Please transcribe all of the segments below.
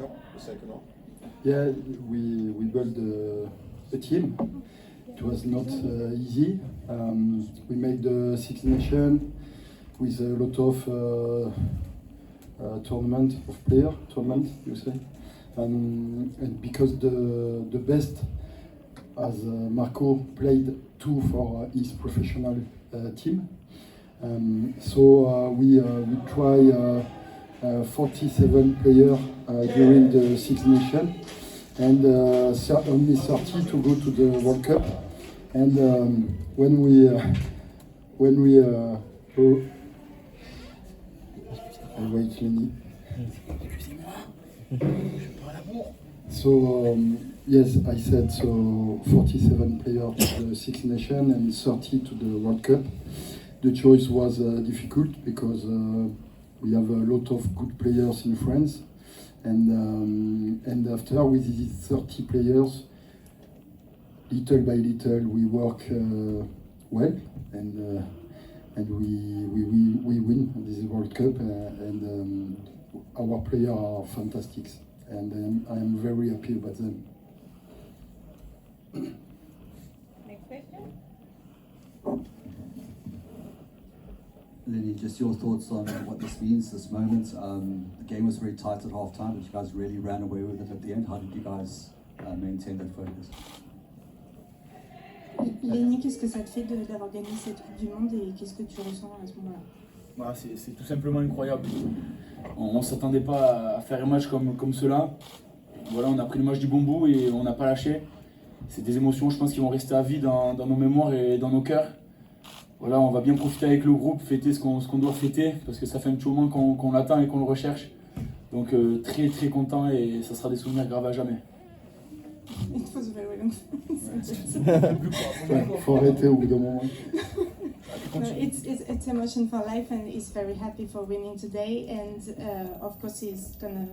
Cup the second half? Yeah, we built a team. It was not easy. We made the Six Nations with a lot of tournament, you say, and because the best, as Marco played two for his professional team, so we try 47 players during the Six Nations, and only 30 to go to the World Cup. And when we wait, Lenny. So yes, I said so. 47 players to the Six Nations and 30 to the World Cup. The choice was difficult because we have a lot of good players in France, and after with these 30 players, little by little we work well, and we win this World Cup, and our players are fantastic, and I am very happy about them. Next question. Lenny, just your thoughts on what this means, this moment. The game was very tight at half time, but you guys really ran away with it at the end. How did you guys maintain that focus? Lenny, qu'est-ce que ça te fait d'avoir gagné cette Coupe du Monde et qu'est-ce que tu ressens à ce moment-là? Bah, c'est tout simplement incroyable. On ne s'attendait pas à faire un match comme cela. Voilà, on a pris le match du bon bout et on n'a pas lâché. C'est des émotions, je pense, qui vont rester à vie dans nos mémoires et dans nos cœurs. Voilà, on va bien profiter avec le groupe, fêter ce qu'on doit fêter, parce que ça fait un petit moment qu'on l'attend et qu'on le recherche. Donc très très content et ça sera des souvenirs gravés à jamais. It was very long. Faut arrêter au bout d'un moment. No, it's emotion for life, and he's very happy for winning today, and of course he's gonna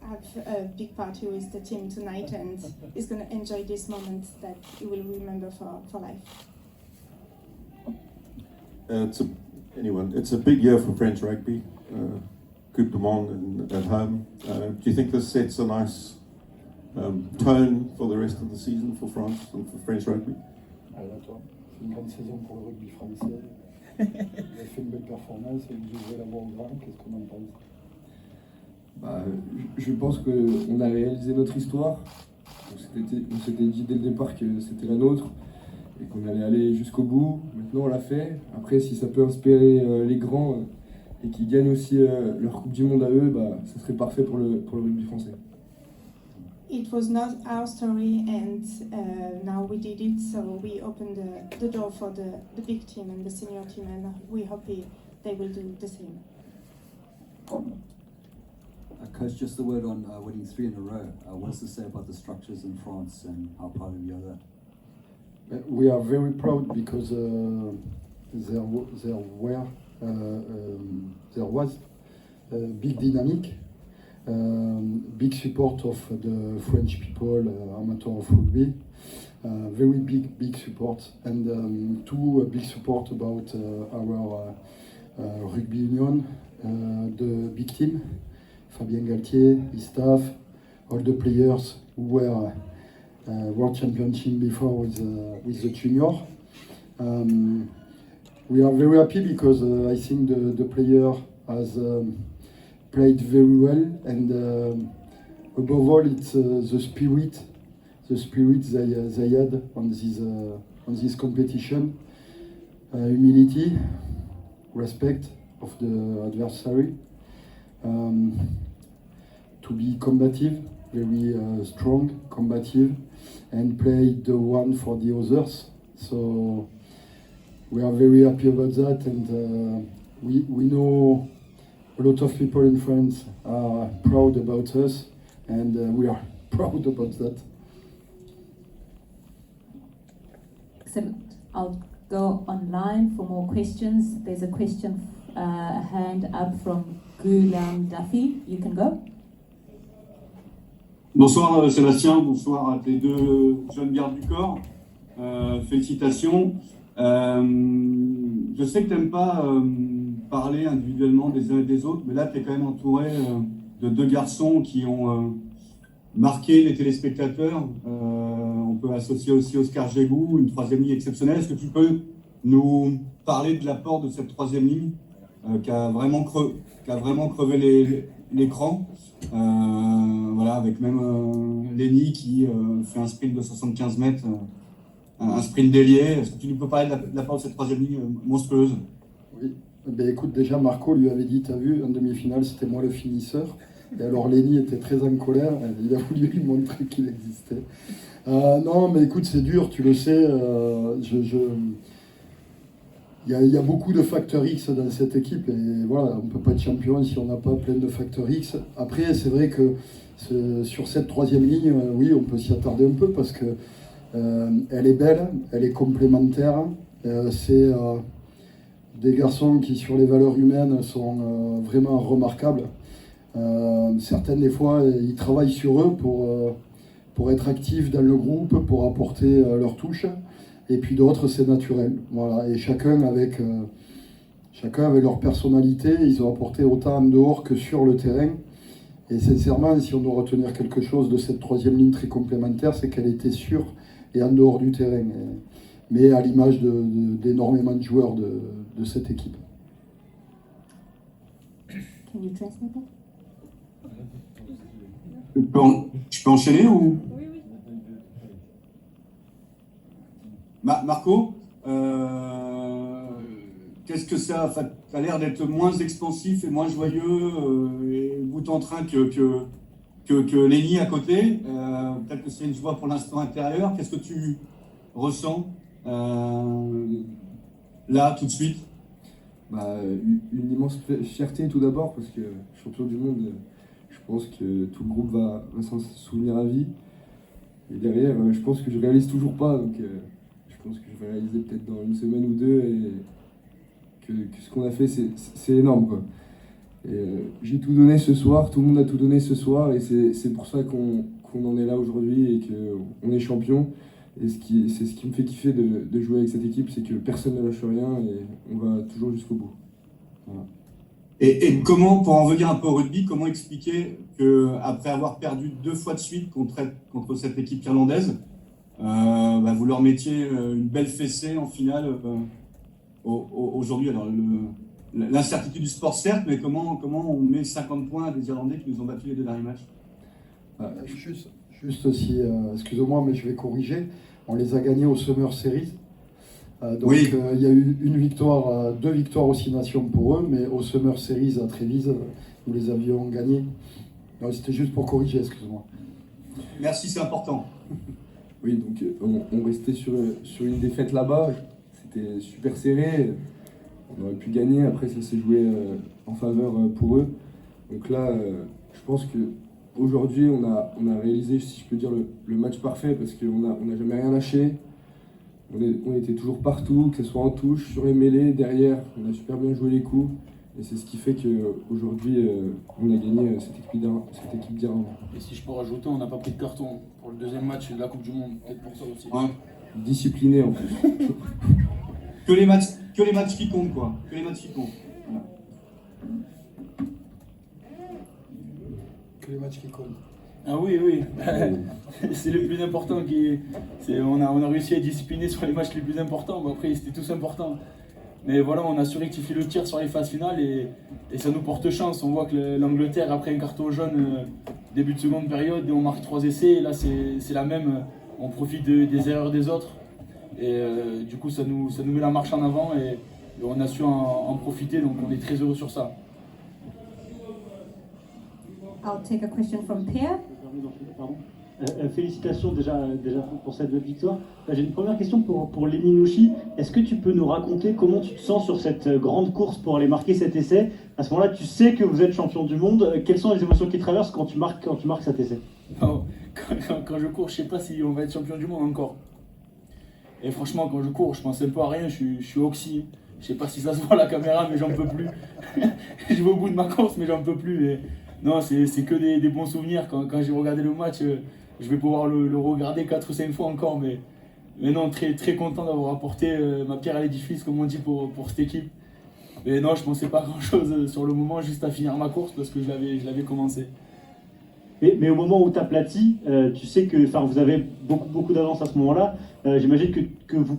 have a big party with the team tonight, and he's gonna enjoy this moment that he will remember for life. It's a big year for French rugby. Coupe du Monde at home. Do you think this sets a nice tone for the rest of the season for France and for French rugby? C'est une grande saison pour le rugby français. Il a fait une belle performance et il devrait l'avoir au grand. Qu'est-ce qu'on en pense? Je pense qu'on a réalisé notre histoire. On s'était dit dès le départ que c'était la nôtre et qu'on allait aller jusqu'au bout. Maintenant on l'a fait. Après, si ça peut inspirer les grands et qu'ils gagnent aussi leur Coupe du Monde à eux, ça serait parfait pour le rugby français. It was not our story, and now we did it, so we opened the door for the big team and the senior team, and we hope they will do the same. Coach, just a word on winning 3 in a row. What does this say about the structures in France and how proud of you are that? We are very proud because there was a big dynamic. Big support of the French people, amateur of rugby, very big support, and two big support about our rugby union, the big team, Fabien Galtier, his staff, all the players who were World Championship before with the junior. We are very happy because I think the player has played very well, and above all, it's the spirit they had on this competition, humility, respect of the adversary, to be combative, very strong, combative, and play the one for the others. So we are very happy about that, and we know a lot of people in France are proud about us, and we are proud about that. Excellent. I'll go online for more questions. There's a question, a hand up from Gulam Duffy. You can go. Bonsoir Sébastien, bonsoir à tes deux jeunes gardes du corps. Félicitations. Je sais que tu n'aimes pas parler individuellement des uns et des autres, mais là tu es quand même entouré de deux garçons qui ont marqué les téléspectateurs. On peut associer aussi Oscar Gégou, une troisième ligne exceptionnelle. Est-ce que tu peux nous parler de l'apport de cette troisième ligne qui a vraiment crevé l'écran, voilà, avec même Lenny qui fait un sprint de 75 mètres, un sprint délié. Est-ce que tu nous peux parler de l'apport de cette troisième ligne monstrueuse? Oui, ben écoute, déjà Marco lui avait dit, t'as vu, en demi-finale c'était moi le finisseur. Et alors Lenny était très en colère, il a voulu lui montrer qu'il existait. Non, mais écoute, c'est dur, tu le sais. Il y a beaucoup de facteurs X dans cette équipe et voilà, on ne peut pas être champion si on n'a pas plein de facteurs X. Après, c'est vrai que sur cette troisième ligne, oui, on peut s'y attarder un peu parce que elle est belle, elle est complémentaire. C'est des garçons qui, sur les valeurs humaines, sont vraiment remarquables. Certaines, des fois, ils travaillent sur eux pour être actifs dans le groupe, pour apporter leur touche. Et puis d'autres, c'est naturel. Voilà. Et chacun avec leur personnalité, ils ont apporté autant en dehors que sur le terrain. Et sincèrement, si on doit retenir quelque chose de cette troisième ligne très complémentaire, c'est qu'elle était sur et en dehors du terrain. Mais à l'image d'énormément de joueurs de cette équipe. Can you translate that? Je peux enchaîner ou? Marco, qu'est-ce que ça a l'air d'être moins expansif et moins joyeux et bout en train que Lenny à côté. Peut-être que c'est une joie pour l'instant intérieur. Qu'est-ce que tu ressens là tout de suite? Une immense fierté tout d'abord parce que champion du monde, je pense que tout le groupe va s'en souvenir à vie. Et derrière, je pense que je réalise toujours pas, donc je pense que je vais réaliser peut-être dans une semaine ou deux et que ce qu'on a fait c'est énorme quoi. Et j'ai tout donné ce soir, tout le monde a tout donné ce soir et c'est pour ça qu'on en est là aujourd'hui et qu'on est champion. Et c'est ce qui me fait kiffer de jouer avec cette équipe, c'est que personne ne lâche rien et on va toujours jusqu'au bout. Voilà. Et comment, pour en venir un peu au rugby, comment expliquer qu'après avoir perdu 2 fois de suite contre cette équipe irlandaise, vous leur mettiez une belle fessée en finale aujourd'hui? Alors l'incertitude du sport certes, mais comment on met 50 points à des Irlandais qui nous ont battus les 2 derniers matchs? Juste aussi, excusez-moi, mais je vais corriger. On les a gagnés au Summer Series. Donc oui. Il y a eu 2 victoires aux 6 nations pour eux, mais au Summer Series à Trévise, nous les avions gagnés. C'était juste pour corriger, excusez-moi. Merci, c'est important. Oui, donc on restait sur une défaite là-bas. C'était super serré. On aurait pu gagner. Après, ça s'est joué en faveur pour eux. Donc là, je pense que aujourd'hui, on a réalisé, si je peux dire, le match parfait parce qu'on n'a jamais rien lâché. On était toujours partout, que ce soit en touche, sur les mêlées, derrière. On a super bien joué les coups. Et c'est ce qui fait qu'aujourd'hui, on a gagné cette équipe d'Irlande. Et si je peux rajouter, on n'a pas pris de carton pour le deuxième match de la Coupe du Monde. Peut-être pour ça aussi. Ouais. Discipliné en plus. Que les matchs qui comptent, quoi. Que les matchs qui comptent. Voilà. Que les matchs qui comptent. Ah oui, c'est le plus important on a réussi à être discipliné sur les matchs les plus importants. Bon, après, c'était tous importants. Mais voilà, on a su rectifier le tir sur les phases finales et ça nous porte chance. On voit que l'Angleterre, après un carton jaune, début de seconde période, on marque 3 essais. Et là, c'est la même. On profite des erreurs des autres. Et du coup, ça nous met la marche en avant et on a su en profiter. Donc, on est très heureux sur ça. I'll take a question from Pierre. Pardon. Félicitations déjà pour cette belle victoire. J'ai une première question pour Lenny Nouchi. Est-ce que tu peux nous raconter comment tu te sens sur cette grande course pour aller marquer cet essai? À ce moment-là, tu sais que vous êtes champion du monde. Quelles sont les émotions qui traversent quand tu marques cet essai? Quand je cours, je sais pas si on va être champion du monde encore. Et franchement, quand je cours, je pense un peu à rien. Je suis oxy. Je sais pas si ça se voit à la caméra, mais j'en peux plus. Je vais au bout de ma course, mais j'en peux plus. Et non, c'est que des bons souvenirs. Quand j'ai regardé le match, je vais pouvoir le regarder 4 ou 5 fois encore. Mais non, très, très content d'avoir apporté ma pierre à l'édifice, comme on dit, pour cette équipe. Et non, je pensais pas grand chose sur le moment, juste à finir ma course parce que je l'avais commencé. Mais au moment où tu aplatis, tu sais que vous avez beaucoup d'avance à ce moment-là. J'imagine que vous